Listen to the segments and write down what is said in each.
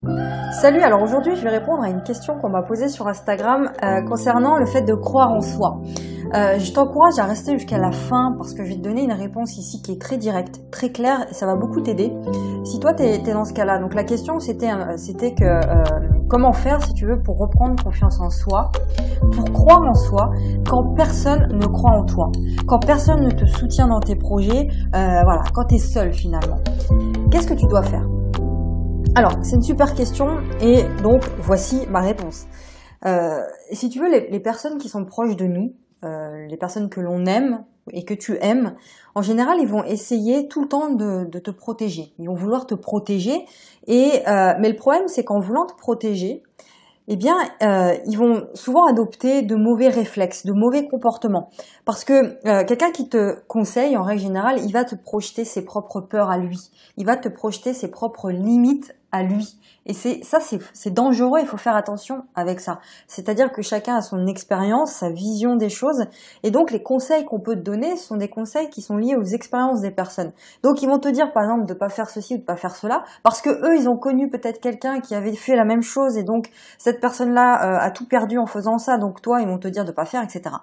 Salut, alors aujourd'hui je vais répondre à une question qu'on m'a posée sur Instagram concernant le fait de croire en soi. Je t'encourage à rester jusqu'à la fin parce que je vais te donner une réponse ici qui est très directe, très claire et ça va beaucoup t'aider. Si toi t'es dans ce cas-là, donc la question c'était que comment faire si tu veux pour reprendre confiance en soi, pour croire en soi quand personne ne croit en toi, quand personne ne te soutient dans tes projets, voilà, quand t'es seul finalement. Qu'est-ce que tu dois faire ? Alors, c'est une super question et donc voici ma réponse. Si tu veux, les personnes qui sont proches de nous, les personnes que l'on aime et que tu aimes, en général, ils vont essayer tout le temps de te protéger. Ils vont vouloir te protéger mais le problème, c'est qu'en voulant te protéger, eh bien, ils vont souvent adopter de mauvais réflexes, de mauvais comportements. Parce que quelqu'un qui te conseille, en règle générale, il va te projeter ses propres peurs à lui. Il va te projeter ses propres limites à lui. Et c'est dangereux, il faut faire attention avec ça. C'est-à-dire que chacun a son expérience, sa vision des choses. Et donc, les conseils qu'on peut te donner sont des conseils qui sont liés aux expériences des personnes. Donc, ils vont te dire, par exemple, de pas faire ceci ou de pas faire cela, parce que eux, ils ont connu peut-être quelqu'un qui avait fait la même chose et donc, cette personne-là a tout perdu en faisant ça, donc toi, ils vont te dire de pas faire, etc.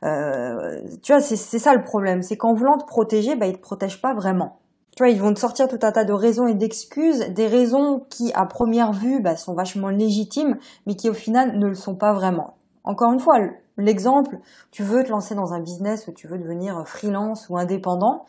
Tu vois, c'est ça le problème, c'est qu'en voulant te protéger, ils te protègent pas vraiment. Tu vois, ils vont te sortir tout un tas de raisons et d'excuses, des raisons qui, à première vue, sont vachement légitimes, mais qui, au final, ne le sont pas vraiment. Encore une fois, l'exemple, tu veux te lancer dans un business ou tu veux devenir freelance ou indépendant,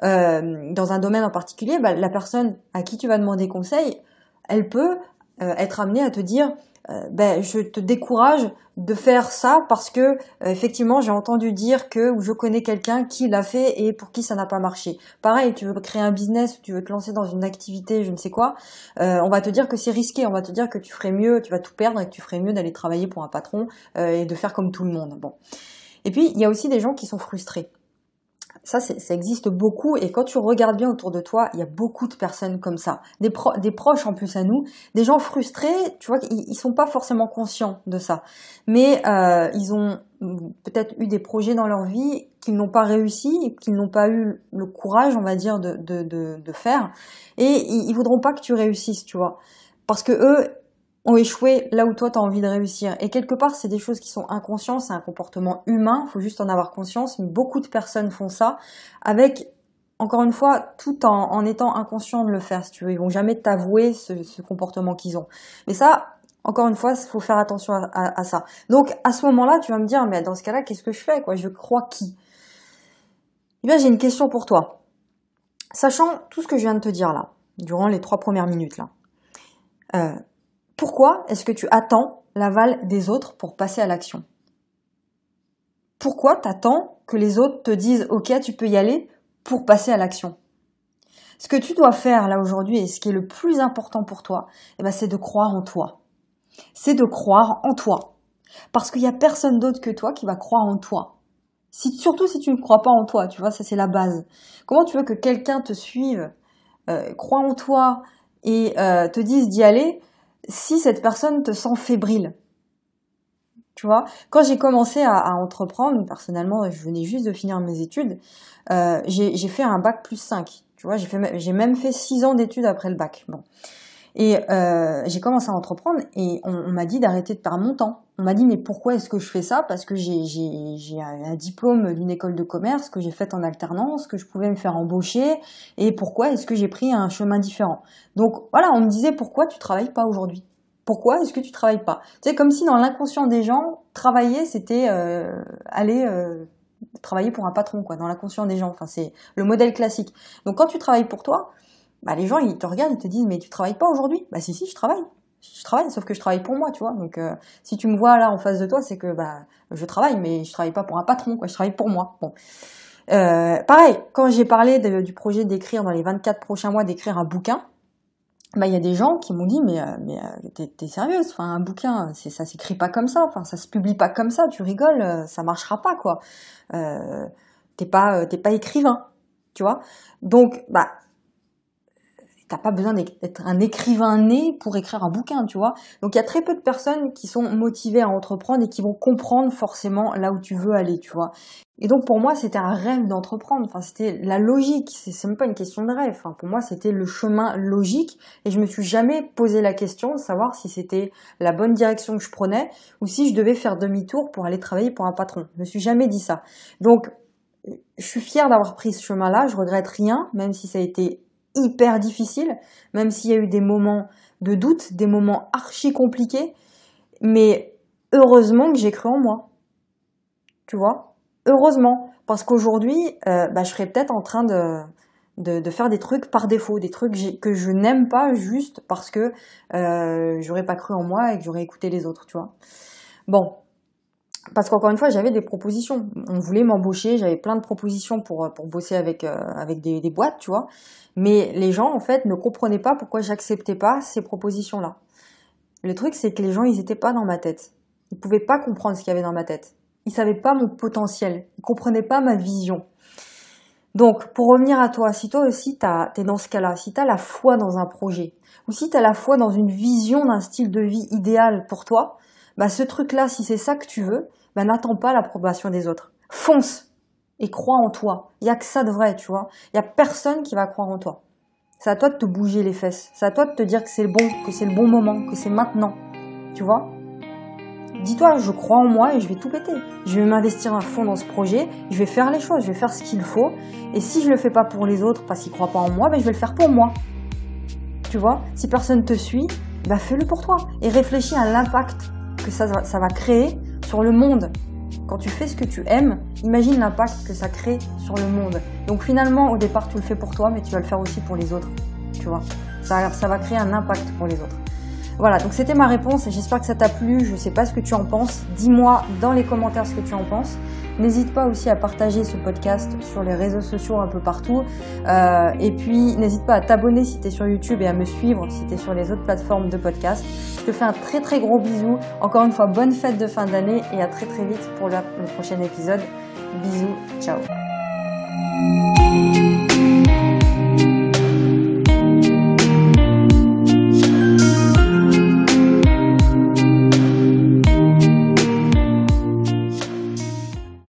dans un domaine en particulier, la personne à qui tu vas demander conseil, elle peut être amenée à te dire je te décourage de faire ça parce que effectivement j'ai entendu dire que ou je connais quelqu'un qui l'a fait et pour qui ça n'a pas marché. Pareil, tu veux créer un business, tu veux te lancer dans une activité, je ne sais quoi, on va te dire que c'est risqué, on va te dire que tu ferais mieux, tu vas tout perdre et que tu ferais mieux d'aller travailler pour un patron et de faire comme tout le monde. Bon. Et puis il y a aussi des gens qui sont frustrés. Ça existe beaucoup et quand tu regardes bien autour de toi, il y a beaucoup de personnes comme ça. Des proches en plus à nous, des gens frustrés, tu vois, ils sont pas forcément conscients de ça. Mais ils ont peut-être eu des projets dans leur vie qu'ils n'ont pas réussi, qu'ils n'ont pas eu le courage, on va dire, de faire. Et ils voudront pas que tu réussisses, tu vois. Parce que eux ont échoué là où toi tu as envie de réussir. Et quelque part, c'est des choses qui sont inconscientes, c'est un comportement humain, faut juste en avoir conscience, mais beaucoup de personnes font ça avec, encore une fois, tout en étant inconscient de le faire, si tu veux. Ils vont jamais t'avouer ce comportement qu'ils ont. Mais ça, encore une fois, il faut faire attention à ça. Donc, à ce moment-là, tu vas me dire, mais dans ce cas-là, qu'est-ce que je fais, quoi? Je crois qui? Eh bien, j'ai une question pour toi. Sachant tout ce que je viens de te dire là, durant les 3 premières minutes là, pourquoi est-ce que tu attends l'aval des autres pour passer à l'action? Pourquoi t'attends que les autres te disent « Ok, tu peux y aller » pour passer à l'action? Ce que tu dois faire là aujourd'hui et ce qui est le plus important pour toi, c'est de croire en toi. C'est de croire en toi. Parce qu'il n'y a personne d'autre que toi qui va croire en toi. Surtout si tu ne crois pas en toi, tu vois, ça c'est la base. Comment tu veux que quelqu'un te suive, croit en toi et te dise d'y aller si cette personne te sent fébrile? Tu vois, quand j'ai commencé à entreprendre, personnellement, je venais juste de finir mes études, j'ai fait un bac plus 5. Tu vois, j'ai même fait 6 ans d'études après le bac. Bon. Et j'ai commencé à entreprendre et on m'a dit d'arrêter de perdre mon temps. On m'a dit mais pourquoi est-ce que je fais ça? Parce que j'ai un diplôme d'une école de commerce que j'ai fait en alternance, que je pouvais me faire embaucher et pourquoi est-ce que j'ai pris un chemin différent? Donc voilà, on me disait pourquoi tu travailles pas aujourd'hui? Pourquoi est-ce que tu travailles pas? Tu sais, comme si dans l'inconscient des gens, travailler c'était aller travailler pour un patron, quoi, dans l'inconscient des gens. Enfin, c'est le modèle classique. Donc quand tu travailles pour toi, les gens, ils te regardent, ils te disent, mais tu travailles pas aujourd'hui? Si, je travaille. Je travaille, sauf que je travaille pour moi, tu vois. Donc, si tu me vois là en face de toi, c'est que, je travaille, mais je travaille pas pour un patron, quoi. Je travaille pour moi. Bon. Pareil, quand j'ai parlé du projet d'écrire dans les 24 prochains mois, d'écrire un bouquin, il y a des gens qui m'ont dit, mais t'es sérieuse? Enfin, un bouquin, ça s'écrit pas comme ça. Enfin, ça se publie pas comme ça. Tu rigoles, ça marchera pas, quoi. T'es pas écrivain, tu vois. Donc, t'as pas besoin d'être un écrivain né pour écrire un bouquin, tu vois. Donc il y a très peu de personnes qui sont motivées à entreprendre et qui vont comprendre forcément là où tu veux aller, tu vois. Et donc pour moi, c'était un rêve d'entreprendre. Enfin, c'était la logique. C'est même pas une question de rêve. Enfin, pour moi, c'était le chemin logique. Et je me suis jamais posé la question de savoir si c'était la bonne direction que je prenais ou si je devais faire demi-tour pour aller travailler pour un patron. Je me suis jamais dit ça. Donc, je suis fière d'avoir pris ce chemin-là. Je regrette rien, même si ça a été hyper difficile, même s'il y a eu des moments de doute, des moments archi compliqués. Mais heureusement que j'ai cru en moi. Tu vois? Heureusement, parce qu'aujourd'hui, je serais peut-être en train de faire des trucs par défaut, des trucs que je n'aime pas juste parce que j'aurais pas cru en moi et que j'aurais écouté les autres, tu vois. Bon, parce qu'encore une fois, j'avais des propositions. On voulait m'embaucher, j'avais plein de propositions pour bosser avec des boîtes, tu vois. Mais les gens, en fait, ne comprenaient pas pourquoi j'acceptais pas ces propositions-là. Le truc, c'est que les gens, ils étaient pas dans ma tête. Ils pouvaient pas comprendre ce qu'il y avait dans ma tête. Ils savaient pas mon potentiel. Ils comprenaient pas ma vision. Donc, pour revenir à toi, si toi aussi t'es dans ce cas-là, si t'as la foi dans un projet, ou si t'as la foi dans une vision d'un style de vie idéal pour toi, ce truc-là, si c'est ça que tu veux, n'attends pas l'approbation des autres. Fonce et crois en toi. Il y a que ça de vrai, tu vois. Il y a personne qui va croire en toi. C'est à toi de te bouger les fesses. C'est à toi de te dire que c'est le bon moment, que c'est maintenant. Tu vois? Dis-toi, je crois en moi et je vais tout péter. Je vais m'investir à fond dans ce projet, je vais faire les choses, je vais faire ce qu'il faut. Et si je le fais pas pour les autres parce qu'ils croient pas en moi, je vais le faire pour moi. Tu vois? Si personne te suit, fais-le pour toi. Et réfléchis à l'impact que ça va créer sur le monde. Quand tu fais ce que tu aimes, imagine l'impact que ça crée sur le monde. Donc finalement, au départ, tu le fais pour toi, mais tu vas le faire aussi pour les autres. Tu vois? Ça va créer un impact pour les autres. Voilà, donc c'était ma réponse et j'espère que ça t'a plu. Je sais pas ce que tu en penses. Dis-moi dans les commentaires ce que tu en penses. N'hésite pas aussi à partager ce podcast sur les réseaux sociaux un peu partout. Et puis, n'hésite pas à t'abonner si tu es sur YouTube et à me suivre si tu es sur les autres plateformes de podcast. Je te fais un très très gros bisou. Encore une fois, bonne fête de fin d'année et à très très vite pour le prochain épisode. Bisous, ciao.